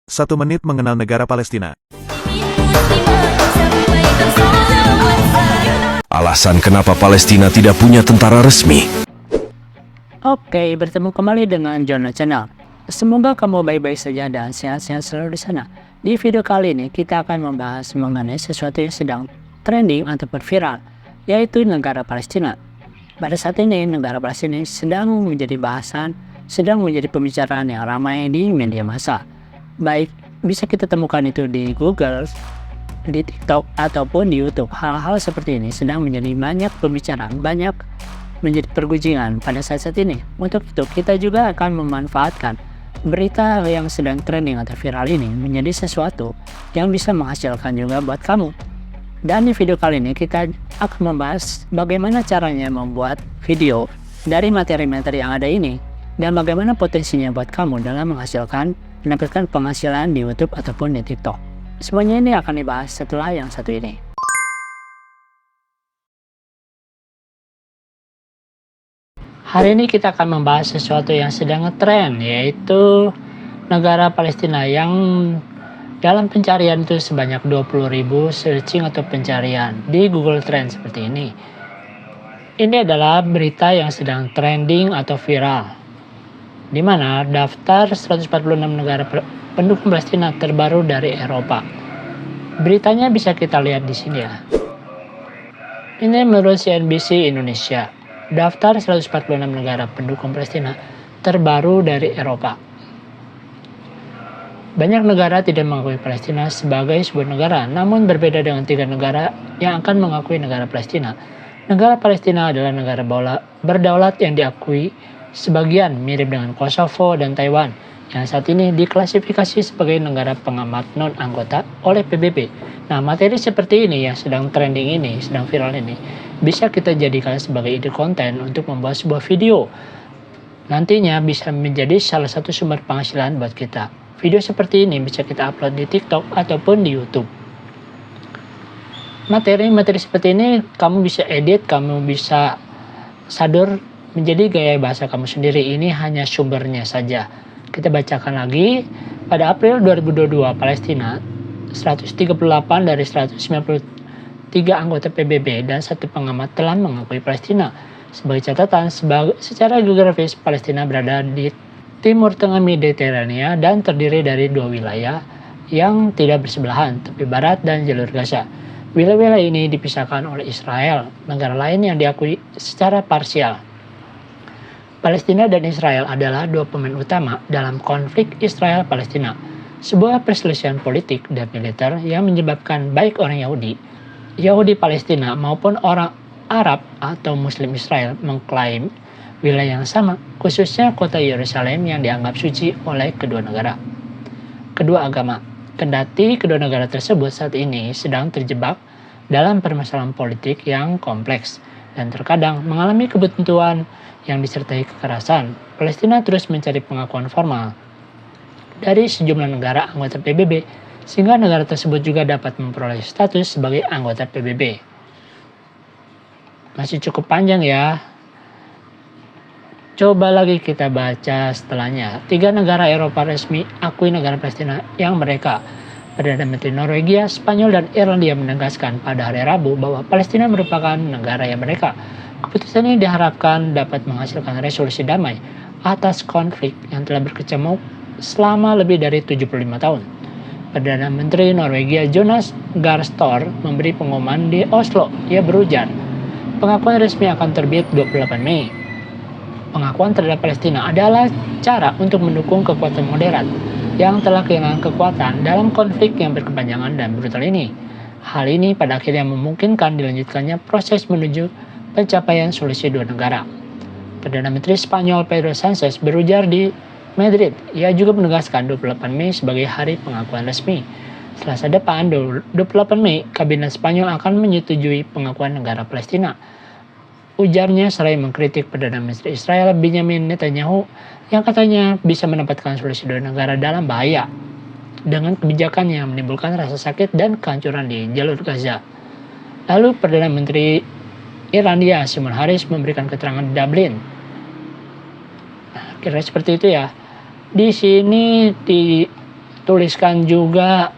1 menit mengenal negara Palestina. Alasan kenapa Palestina tidak punya tentara resmi. Oke, bertemu kembali dengan Jono Channel. Semoga kamu baik-baik saja dan sehat-sehat selalu di sana. Di video kali ini kita akan membahas mengenai sesuatu yang sedang trending ataupun viral, yaitu negara Palestina. Pada saat ini negara Palestina sedang menjadi bahasan, sedang menjadi pembicaraan yang ramai di media massa. Baik bisa kita temukan itu di Google, di TikTok ataupun di YouTube. Hal-hal seperti ini sedang menjadi banyak pembicaraan, banyak menjadi pergunjingan pada saat ini. Untuk itu kita juga akan memanfaatkan berita yang sedang trending atau viral ini menjadi sesuatu yang bisa menghasilkan juga buat kamu. Dan di video kali ini kita akan membahas bagaimana caranya membuat video dari materi-materi yang ada ini dan bagaimana potensinya buat kamu dalam mendapatkan penghasilan di YouTube ataupun di TikTok. Semuanya ini akan dibahas setelah yang satu ini. Hari ini kita akan membahas sesuatu yang sedang ngetrend, yaitu negara Palestina yang dalam pencarian itu sebanyak 20.000 searching atau pencarian di Google Trends seperti ini. Ini adalah berita yang sedang trending atau viral, di mana daftar 146 negara pendukung Palestina terbaru dari Eropa. Beritanya bisa kita lihat di sini ya. Ini menurut CNBC Indonesia. Daftar 146 negara pendukung Palestina terbaru dari Eropa. Banyak negara tidak mengakui Palestina sebagai sebuah negara, namun berbeda dengan 3 negara yang akan mengakui negara Palestina. Negara Palestina adalah negara berdaulat yang diakui sebagian mirip dengan Kosovo dan Taiwan, yang saat ini diklasifikasi sebagai negara pengamat non-anggota oleh PBB. Nah, materi seperti ini yang sedang trending ini, sedang viral ini, bisa kita jadikan sebagai ide konten untuk membuat sebuah video. Nantinya bisa menjadi salah satu sumber penghasilan buat kita. Video seperti ini bisa kita upload di TikTok ataupun di YouTube. Materi-materi seperti ini kamu bisa edit, kamu bisa sadur menjadi gaya bahasa kamu sendiri. Ini hanya sumbernya saja. Kita bacakan lagi. Pada April 2022, Palestina 138 dari 193 anggota PBB dan 1 pengamat telah mengakui Palestina. Sebagai catatan, secara geografis Palestina berada di timur tengah Mediterania dan terdiri dari 2 wilayah yang tidak bersebelahan, tepi barat dan jalur Gaza. Wilayah ini dipisahkan oleh Israel, negara lain yang diakui secara parsial. Palestina dan Israel adalah 2 pemain utama dalam konflik Israel-Palestina, sebuah perselisihan politik dan militer yang menyebabkan baik orang Yahudi Palestina maupun orang Arab atau Muslim Israel mengklaim wilayah yang sama, khususnya kota Yerusalem yang dianggap suci oleh kedua agama. Kendati kedua negara tersebut saat ini sedang terjebak dalam permasalahan politik yang kompleks dan terkadang mengalami kebuntuan yang disertai kekerasan, Palestina terus mencari pengakuan formal dari sejumlah negara anggota PBB, sehingga negara tersebut juga dapat memperoleh status sebagai anggota PBB. Masih cukup panjang ya. Coba lagi kita baca setelahnya. 3 negara Eropa resmi akui negara Palestina yang mereka. Perdana Menteri Norwegia, Spanyol, dan Irlandia menegaskan pada hari Rabu bahwa Palestina merupakan negara yang mereka. Keputusan ini diharapkan dapat menghasilkan resolusi damai atas konflik yang telah berkecamuk selama lebih dari 75 tahun. Perdana Menteri Norwegia Jonas Gahr Store memberi pengumuman di Oslo. Ia berujar, pengakuan resmi akan terbit 28 Mei. Pengakuan terhadap Palestina adalah cara untuk mendukung kekuatan moderat yang telah kehilangan kekuatan dalam konflik yang berkepanjangan dan brutal ini. Hal ini pada akhirnya memungkinkan dilanjutkannya proses menuju pencapaian solusi 2 negara. Perdana Menteri Spanyol Pedro Sanchez berujar di Madrid. Ia juga menegaskan 28 Mei sebagai hari pengakuan resmi. Selasa depan, 28 Mei, Kabinet Spanyol akan menyetujui pengakuan negara Palestina. Ujarnya seraya mengkritik Perdana Menteri Israel Benjamin Netanyahu yang katanya bisa mendapatkan solusi 2 negara dalam bahaya dengan kebijakan yang menimbulkan rasa sakit dan kehancuran di jalur Gaza. Lalu Perdana Menteri Irlandia Simon Harris memberikan keterangan di Dublin. Kira seperti itu ya. Di sini tuliskan juga,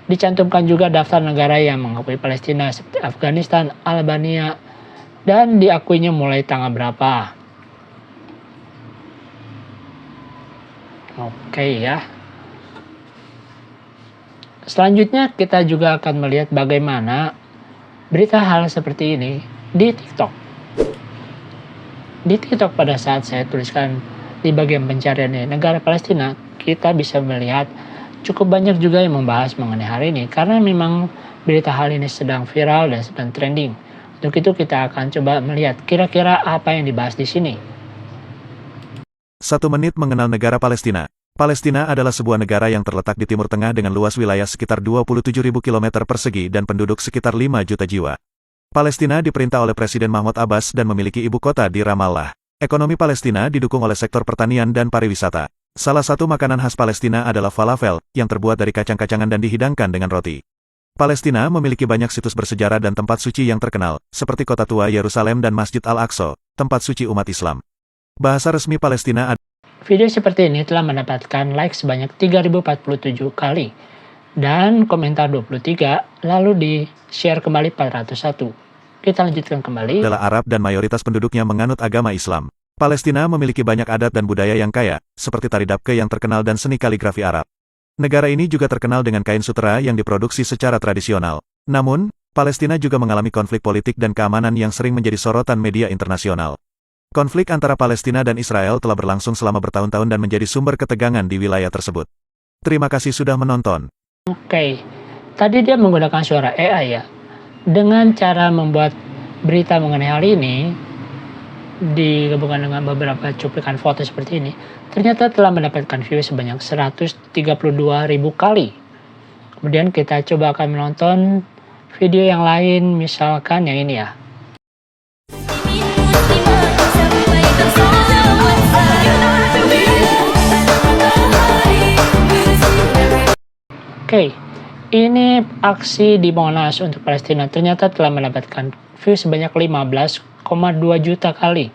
dicantumkan juga daftar negara yang mengakui Palestina seperti Afghanistan, Albania, dan diakuinya mulai tanggal berapa. Oke ya. Selanjutnya kita juga akan melihat bagaimana berita hal seperti ini di TikTok. Di TikTok pada saat saya tuliskan di bagian pencarian negara Palestina, kita bisa melihat cukup banyak juga yang membahas mengenai hal ini karena memang berita hal ini sedang viral dan sedang trending. Untuk itu kita akan coba melihat kira-kira apa yang dibahas di sini. 1 menit mengenal negara Palestina. Palestina adalah sebuah negara yang terletak di Timur Tengah dengan luas wilayah sekitar 27.000 km persegi dan penduduk sekitar 5 juta jiwa. Palestina diperintah oleh Presiden Mahmud Abbas dan memiliki ibu kota di Ramallah. Ekonomi Palestina didukung oleh sektor pertanian dan pariwisata. Salah satu makanan khas Palestina adalah falafel, yang terbuat dari kacang-kacangan dan dihidangkan dengan roti. Palestina memiliki banyak situs bersejarah dan tempat suci yang terkenal, seperti Kota Tua Yerusalem dan Masjid Al-Aqsa, tempat suci umat Islam. Bahasa resmi Palestina Video seperti ini telah mendapatkan like sebanyak 3047 kali dan komentar 23, lalu di-share kembali 401. Kita lanjutkan kembali. adalah Arab dan mayoritas penduduknya menganut agama Islam. Palestina memiliki banyak adat dan budaya yang kaya, seperti tari dabke yang terkenal dan seni kaligrafi Arab. Negara ini juga terkenal dengan kain sutera yang diproduksi secara tradisional. Namun, Palestina juga mengalami konflik politik dan keamanan yang sering menjadi sorotan media internasional. Konflik antara Palestina dan Israel telah berlangsung selama bertahun-tahun dan menjadi sumber ketegangan di wilayah tersebut. Terima kasih sudah menonton. Oke, tadi dia menggunakan suara AI ya. Dengan cara membuat berita mengenai hal ini, digabungkan dengan beberapa cuplikan foto seperti ini, ternyata telah mendapatkan view sebanyak 132.000 kali. Kemudian kita coba akan menonton video yang lain, misalkan yang ini ya. Oke, ini aksi di Monas untuk Palestina ternyata telah mendapatkan view sebanyak 15,2 juta kali.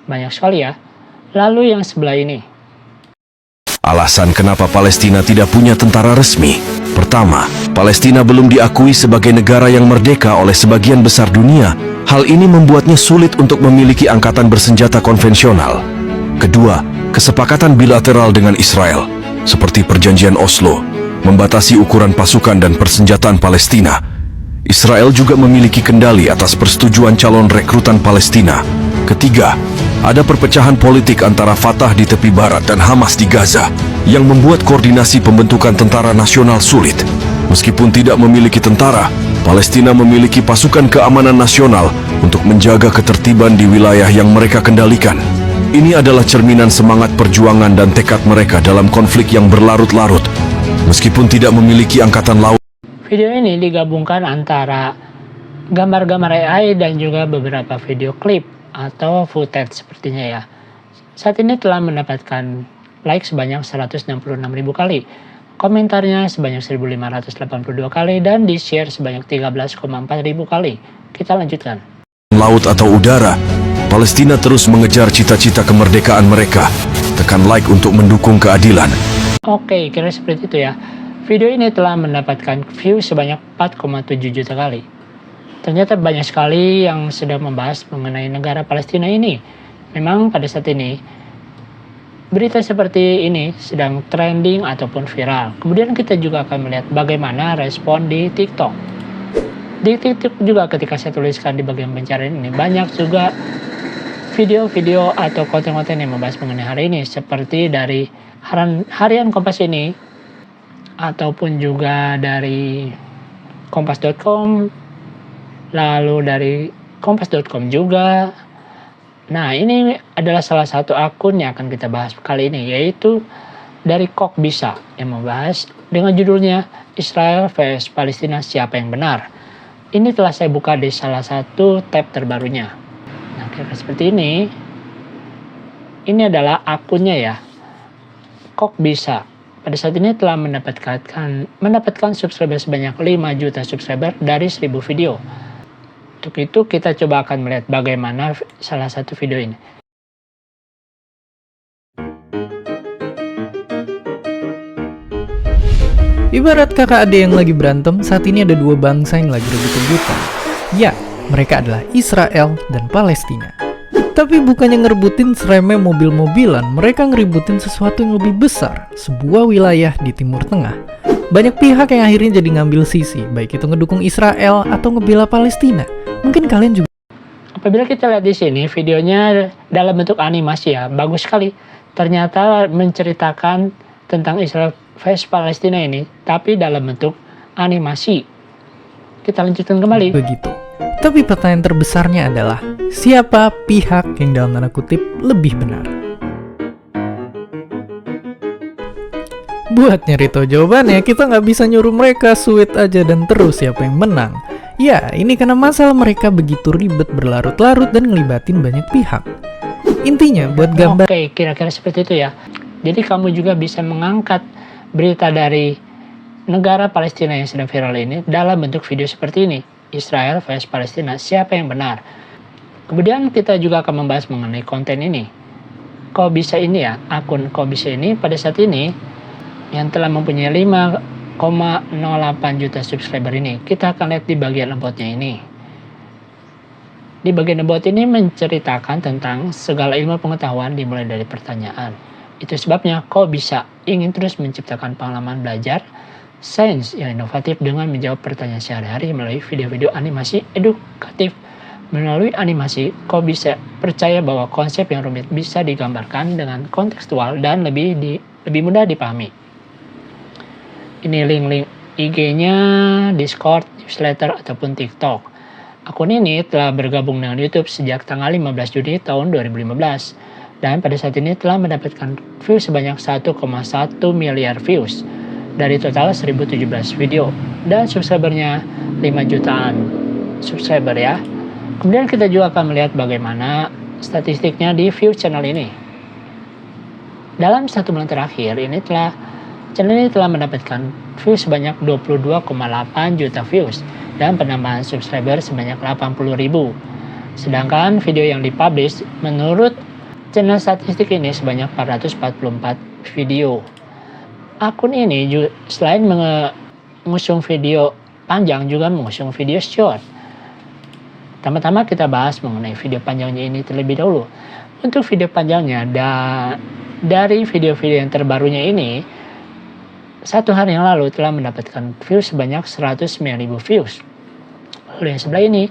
Banyak sekali ya. Lalu yang sebelah ini. Alasan kenapa Palestina tidak punya tentara resmi. Pertama, Palestina belum diakui sebagai negara yang merdeka oleh sebagian besar dunia. Hal ini membuatnya sulit untuk memiliki angkatan bersenjata konvensional. Kedua, kesepakatan bilateral dengan Israel, seperti Perjanjian Oslo, membatasi ukuran pasukan dan persenjataan Palestina. Israel juga memiliki kendali atas persetujuan calon rekrutan Palestina. Ketiga, ada perpecahan politik antara Fatah di tepi barat dan Hamas di Gaza, yang membuat koordinasi pembentukan tentara nasional sulit. Meskipun tidak memiliki tentara, Palestina memiliki pasukan keamanan nasional untuk menjaga ketertiban di wilayah yang mereka kendalikan. Ini adalah cerminan semangat perjuangan dan tekad mereka dalam konflik yang berlarut-larut. Meskipun tidak memiliki angkatan laut. Video ini digabungkan antara gambar-gambar AI dan juga beberapa video klip atau footage sepertinya ya. Saat ini telah mendapatkan like sebanyak 166.000 kali, komentarnya sebanyak 1.582 kali, dan di-share sebanyak 13,4 ribu kali. Kita lanjutkan. Laut atau udara, Palestina terus mengejar cita-cita kemerdekaan mereka. Tekan like untuk mendukung keadilan. Oke, kira seperti itu ya. Video ini telah mendapatkan view sebanyak 4,7 juta kali. Ternyata banyak sekali yang sedang membahas mengenai negara Palestina ini. Memang pada saat ini, berita seperti ini sedang trending ataupun viral. Kemudian kita juga akan melihat bagaimana respon di TikTok. Di TikTok juga ketika saya tuliskan di bagian pencarian ini, banyak juga video-video atau konten-konten yang membahas mengenai hari ini. Seperti dari Harian Kompas ini, ataupun juga dari kompas.com, lalu dari kompas.com juga. Nah, ini adalah salah satu akun yang akan kita bahas kali ini, yaitu dari Kok Bisa, yang membahas dengan judulnya Israel vs Palestina siapa yang benar. Ini telah saya buka di salah satu tab terbarunya. Nah, kira-kira seperti ini. Ini adalah akunnya ya, Kok Bisa. Pada saat ini telah mendapatkan subscriber sebanyak 5 juta subscriber dari 1000 video. Untuk itu kita coba akan melihat bagaimana salah satu video ini. Ibarat kakak adik yang lagi berantem, saat ini ada dua bangsa yang lagi rebut-rebutan. Ya, mereka adalah Israel dan Palestina. Tapi bukannya ngerebutin seremeh mobil-mobilan, mereka ngeributin sesuatu yang lebih besar, sebuah wilayah di Timur Tengah. Banyak pihak yang akhirnya jadi ngambil sisi, baik itu ngedukung Israel atau ngebela Palestina. Mungkin kalian juga. Apabila kita lihat di sini, videonya dalam bentuk animasi ya, bagus sekali. Ternyata menceritakan tentang Israel vs Palestina ini, tapi dalam bentuk animasi. Kita lanjutkan kembali. Begitu. Tapi pertanyaan terbesarnya adalah, siapa pihak yang dalam tanda kutip lebih benar? Buat nyari tahu jawabannya, kita nggak bisa nyuruh mereka sweet aja dan terus siapa yang menang. Ya, ini karena masalah mereka begitu ribet berlarut-larut dan ngelibatin banyak pihak. Intinya, buat gambar. Oke, kira-kira seperti itu ya. Jadi kamu juga bisa mengangkat berita dari negara Palestina yang sedang viral ini dalam bentuk video seperti ini. Israel vs Palestina, siapa yang benar? Kemudian kita juga akan membahas mengenai konten ini. Kok bisa ini ya, akun kok bisa ini pada saat ini yang telah mempunyai 5,08 juta subscriber ini. Kita akan lihat di bagian about-nya ini. Di bagian about ini menceritakan tentang segala ilmu pengetahuan dimulai dari pertanyaan. Itu sebabnya kok bisa ingin terus menciptakan pengalaman belajar sains yang inovatif dengan menjawab pertanyaan sehari-hari melalui video-video animasi edukatif. Melalui animasi, kok bisa percaya bahwa konsep yang rumit bisa digambarkan dengan kontekstual dan lebih mudah dipahami. Ini link-link IG-nya, Discord, newsletter, ataupun TikTok. Akun ini telah bergabung dengan YouTube sejak tanggal 15 Juni tahun 2015. Dan pada saat ini telah mendapatkan views sebanyak 1,1 miliar views dari total 1017 video. Dan subscribernya 5 jutaan subscriber ya. Kemudian kita juga akan melihat bagaimana statistiknya di views channel ini. Dalam 1 bulan terakhir, channel ini telah mendapatkan views sebanyak 22,8 juta views dan penambahan subscriber sebanyak 80.000. Sedangkan video yang dipublish menurut channel statistik ini sebanyak 444 video. Akun ini selain mengusung video panjang juga mengusung video short. Pertama-tama kita bahas mengenai video panjangnya ini terlebih dahulu. Untuk video panjangnya dari video-video yang terbarunya ini, 1 hari yang lalu telah mendapatkan views sebanyak 109.000 views. Lalu yang sebelah ini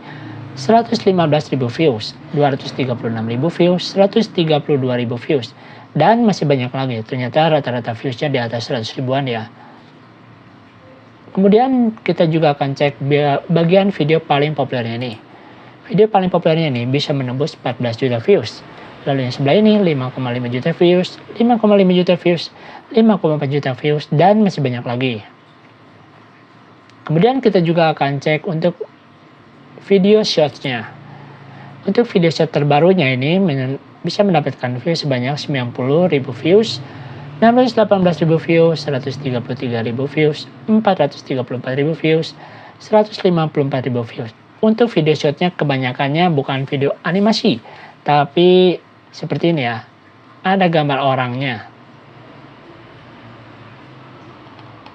115.000 views, 236.000 views, 132.000 views, dan masih banyak lagi. Ternyata rata-rata viewsnya di atas 100 ribuan ya. Kemudian kita juga akan cek bagian video paling populernya ini. Video paling populernya ini bisa menembus 14 juta views. Lalu yang sebelah ini 5,5 juta views, 5,5 juta views, 5,4 juta views, dan masih banyak lagi. Kemudian kita juga akan cek untuk video shorts-nya. Untuk video short terbarunya ini bisa mendapatkan views sebanyak 90.000 views, 618.000 views, 133.000 views, 434.000 views, 154.000 views. Untuk video shortnya kebanyakannya bukan video animasi, tapi seperti ini ya, ada gambar orangnya.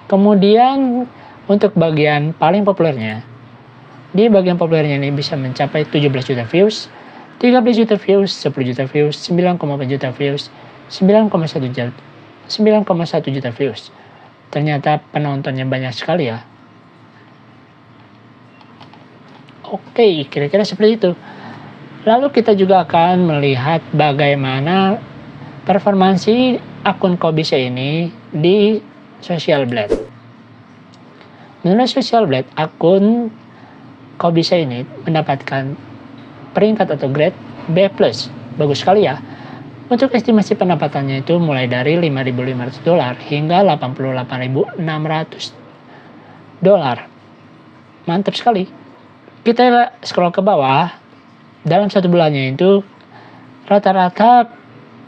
Kemudian untuk bagian paling populernya, di bagian populernya ini bisa mencapai 17 juta views, 13 juta views, 10 juta views, 9,4 juta views, 9,1 juta views. Ternyata penontonnya banyak sekali ya. Oke, kira-kira seperti itu. Lalu kita juga akan melihat bagaimana performansi akun Kobisa ini di Social Blade. Menurut Social Blade, akun Kobisa ini mendapatkan peringkat atau grade B+. Bagus sekali ya. Untuk estimasi pendapatannya itu mulai dari $5.500 hingga $88.600. Mantap sekali. Kita scroll ke bawah. Dalam 1 bulannya itu rata-rata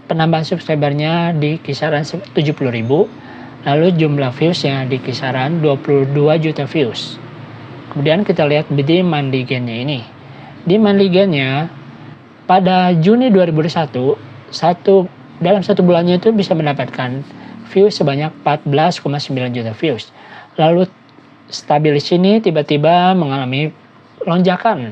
penambahan subscribernya di kisaran 70.000. Lalu jumlah viewsnya di kisaran 22 juta views. Kemudian kita lihat di monthly gain-nya ini. Di monthly gain-nya pada Juni 2021, dalam 1 bulannya itu bisa mendapatkan views sebanyak 14,9 juta views. Lalu stabil di sini tiba-tiba mengalami lonjakan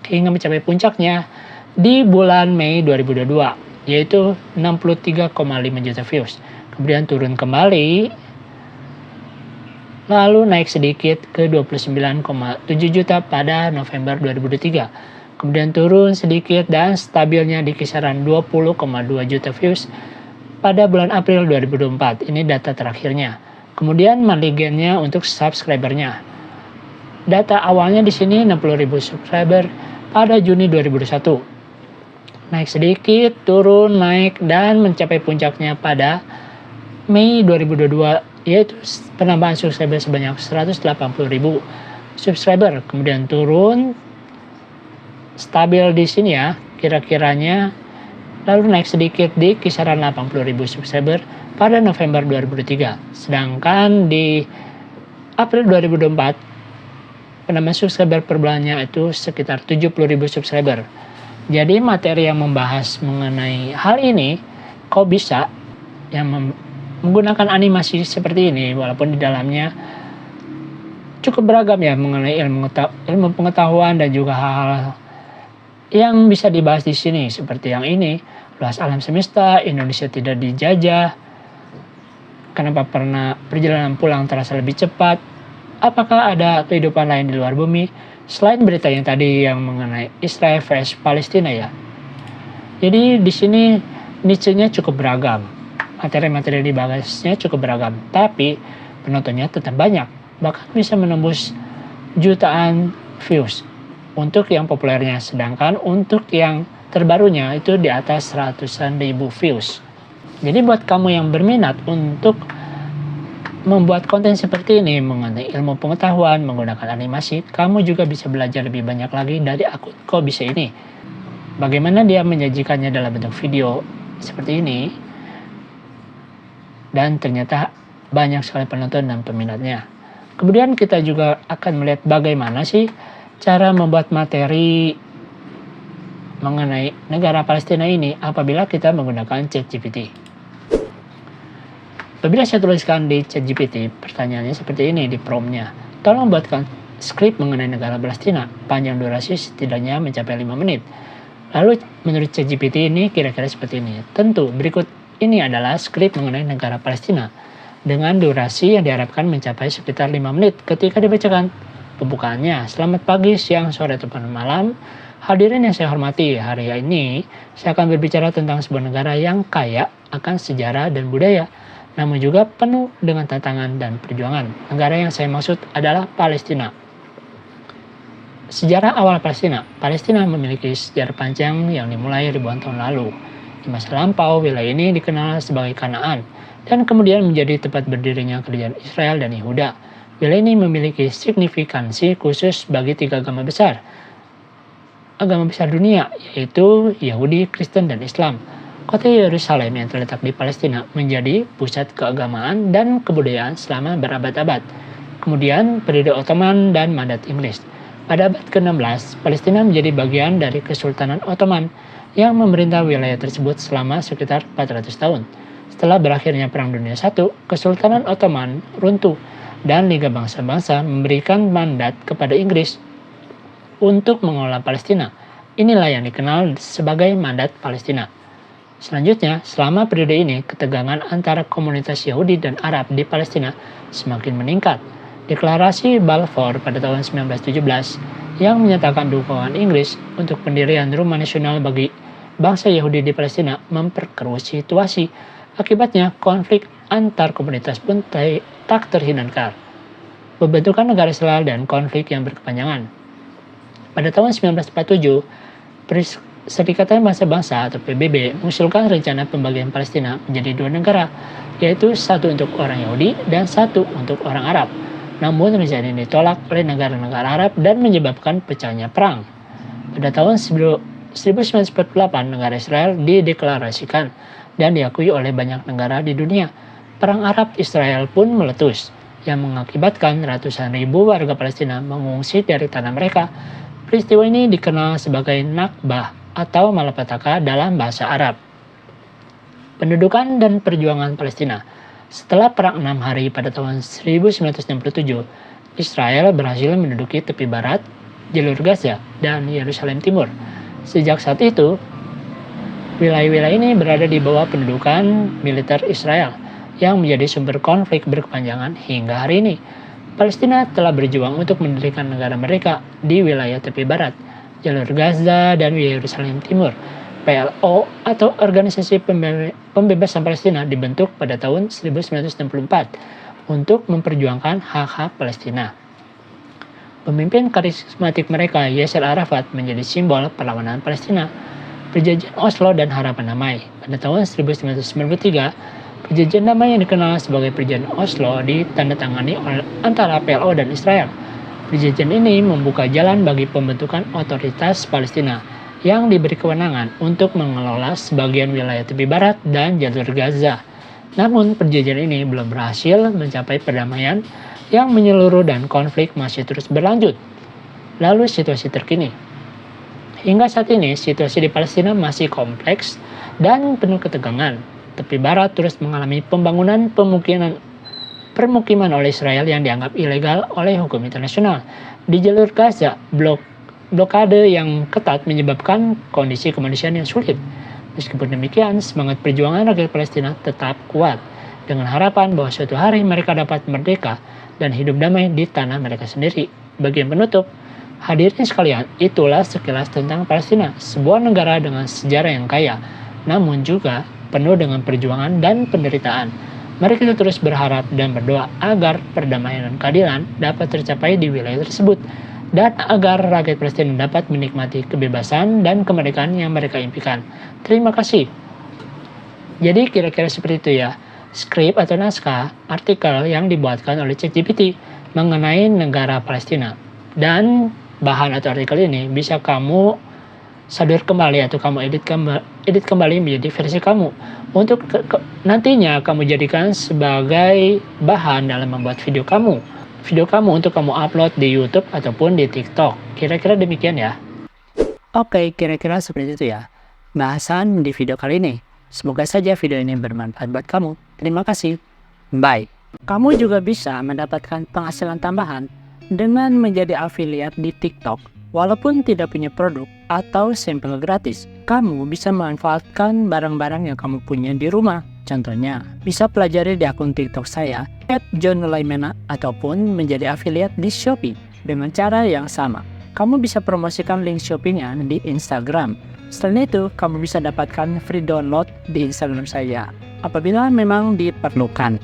hingga mencapai puncaknya di bulan Mei 2022, yaitu 63,5 juta views. Kemudian turun kembali, lalu naik sedikit ke 29,7 juta pada November 2023. Kemudian turun sedikit dan stabilnya di kisaran 20,2 juta views pada bulan April 2024. Ini data terakhirnya. Kemudian monthly gain-nya untuk subscribernya. Data awalnya di sini 60.000 subscriber pada Juni 2021. Naik sedikit, turun, naik, dan mencapai puncaknya pada Mei 2022, yaitu penambahan subscriber sebanyak 180.000 subscriber. Kemudian turun, stabil di sini ya, kira-kiranya, lalu naik sedikit di kisaran 80.000 subscriber pada November 2023. Sedangkan di April 2024, penambahan subscriber per bulannya itu sekitar 70.000 subscriber. Jadi materi yang membahas mengenai hal ini, kok bisa yang menggunakan animasi seperti ini, walaupun di dalamnya cukup beragam ya mengenai ilmu pengetahuan dan juga hal-hal yang bisa dibahas di sini seperti yang ini, luas alam semesta, Indonesia tidak dijajah, kenapa pernah perjalanan pulang terasa lebih cepat, apakah ada kehidupan lain di luar bumi, selain berita yang tadi yang mengenai Israel vs Palestina ya. Jadi di sini niche-nya cukup beragam, materi-materi yang dibahasnya cukup beragam, tapi penontonnya tetap banyak, bahkan bisa menembus jutaan views untuk yang populernya, sedangkan untuk yang terbarunya itu di atas ratusan ribu views. Jadi buat kamu yang berminat untuk membuat konten seperti ini mengenai ilmu pengetahuan menggunakan animasi, kamu juga bisa belajar lebih banyak lagi dari akun Kok Bisa ini. Bagaimana dia menyajikannya dalam bentuk video seperti ini, dan ternyata banyak sekali penonton dan peminatnya. Kemudian kita juga akan melihat bagaimana sih cara membuat materi mengenai negara Palestina ini apabila kita menggunakan ChatGPT. Apabila saya tuliskan di ChatGPT, pertanyaannya seperti ini di prompt-nya. Tolong buatkan skrip mengenai negara Palestina, panjang durasi setidaknya mencapai 5 menit. Lalu menurut ChatGPT ini kira-kira seperti ini. Tentu berikut ini adalah skrip mengenai negara Palestina dengan durasi yang diharapkan mencapai sekitar 5 menit ketika dibacakan. Pembukaannya, selamat pagi, siang, sore, ataupun malam. Hadirin yang saya hormati, hari ini saya akan berbicara tentang sebuah negara yang kaya akan sejarah dan budaya, namun juga penuh dengan tantangan dan perjuangan. Negara yang saya maksud adalah Palestina. Sejarah awal Palestina. Palestina memiliki sejarah panjang yang dimulai ribuan tahun lalu. Di masa lampau, wilayah ini dikenal sebagai Kanaan, dan kemudian menjadi tempat berdirinya kerajaan Israel dan Yehuda. Wilayah ini memiliki signifikansi khusus bagi 3 agama besar dunia, yaitu Yahudi, Kristen, dan Islam. Kota Yerusalem yang terletak di Palestina menjadi pusat keagamaan dan kebudayaan selama berabad-abad. Kemudian periode Ottoman dan mandat Inggris. Pada abad ke-16, Palestina menjadi bagian dari Kesultanan Ottoman yang memerintah wilayah tersebut selama sekitar 400 tahun. Setelah berakhirnya Perang Dunia I, Kesultanan Ottoman runtuh dan Liga Bangsa-Bangsa memberikan mandat kepada Inggris untuk mengelola Palestina. Inilah yang dikenal sebagai Mandat Palestina. Selanjutnya, selama periode ini, ketegangan antara komunitas Yahudi dan Arab di Palestina semakin meningkat. Deklarasi Balfour pada tahun 1917 yang menyatakan dukungan Inggris untuk pendirian Rumah Nasional bagi bangsa Yahudi di Palestina memperkeruh situasi. Akibatnya, konflik antar komunitas pun tak terhindarkan. Pembentukan negara Israel dan konflik yang berkepanjangan. Pada tahun 1947, Perserikatan Bangsa-Bangsa atau PBB mengusulkan rencana pembagian Palestina menjadi 2 negara, yaitu satu untuk orang Yahudi dan satu untuk orang Arab. Namun rencana ini ditolak oleh negara-negara Arab dan menyebabkan pecahnya perang. Pada tahun 1948, negara Israel dideklarasikan dan diakui oleh banyak negara di dunia. Perang Arab-Israel pun meletus, yang mengakibatkan ratusan ribu warga Palestina mengungsi dari tanah mereka. Peristiwa ini dikenal sebagai Nakbah atau malapetaka dalam bahasa Arab. Pendudukan dan perjuangan Palestina. Setelah Perang 6 Hari pada tahun 1967, Israel berhasil menduduki tepi barat, jalur Gaza, dan Yerusalem Timur. Sejak saat itu, wilayah-wilayah ini berada di bawah pendudukan militer Israel yang menjadi sumber konflik berkepanjangan hingga hari ini. Palestina telah berjuang untuk mendirikan negara mereka di wilayah tepi barat, jalur Gaza, dan Yerusalem Timur. PLO atau Organisasi Pembebasan Palestina dibentuk pada tahun 1964 untuk memperjuangkan hak-hak Palestina. Pemimpin karismatik mereka, Yasser Arafat, menjadi simbol perlawanan Palestina. Perjanjian Oslo dan Harapan Damai. Pada tahun 1993, perjanjian damai yang dikenal sebagai Perjanjian Oslo ditandatangani antara PLO dan Israel. Perjanjian ini membuka jalan bagi pembentukan otoritas Palestina yang diberi kewenangan untuk mengelola sebagian wilayah tepi barat dan jalur Gaza. Namun perjanjian ini belum berhasil mencapai perdamaian yang menyeluruh dan konflik masih terus berlanjut. Lalu situasi terkini. Hingga saat ini situasi di Palestina masih kompleks dan penuh ketegangan. Tepi barat terus mengalami pembangunan permukiman oleh Israel yang dianggap ilegal oleh hukum internasional. Di jalur Gaza, blokade yang ketat menyebabkan kondisi kemanusiaan yang sulit. Meskipun demikian, semangat perjuangan rakyat Palestina tetap kuat, dengan harapan bahwa suatu hari mereka dapat merdeka dan hidup damai di tanah mereka sendiri. Bagian penutup, hadirin sekalian, itulah sekilas tentang Palestina, sebuah negara dengan sejarah yang kaya, namun juga penuh dengan perjuangan dan penderitaan. Mari kita terus berharap dan berdoa agar perdamaian dan keadilan dapat tercapai di wilayah tersebut, dan agar rakyat Palestina dapat menikmati kebebasan dan kemerdekaan yang mereka impikan. Terima kasih. Jadi kira-kira seperti itu ya, skrip atau naskah artikel yang dibuatkan oleh ChatGPT mengenai negara Palestina. Dan bahan atau artikel ini bisa kamu sadur kembali atau kamu edit kembali menjadi versi kamu untuk nantinya kamu jadikan sebagai bahan dalam membuat video kamu untuk kamu upload di YouTube ataupun di TikTok. Kira-kira demikian ya. Oke, kira-kira seperti itu ya bahasan di video kali ini. Semoga saja video ini bermanfaat buat kamu. Terima kasih. Bye. Kamu juga bisa mendapatkan penghasilan tambahan dengan menjadi afiliat di TikTok. Walaupun tidak punya produk atau sampel gratis, kamu bisa memanfaatkan barang-barang yang kamu punya di rumah. Contohnya, bisa pelajari di akun TikTok saya @johnnulaimena ataupun menjadi afiliat di Shopee dengan cara yang sama. Kamu bisa promosikan link Shopee-nya di Instagram. Selain itu, kamu bisa dapatkan free download di Instagram saya apabila memang diperlukan.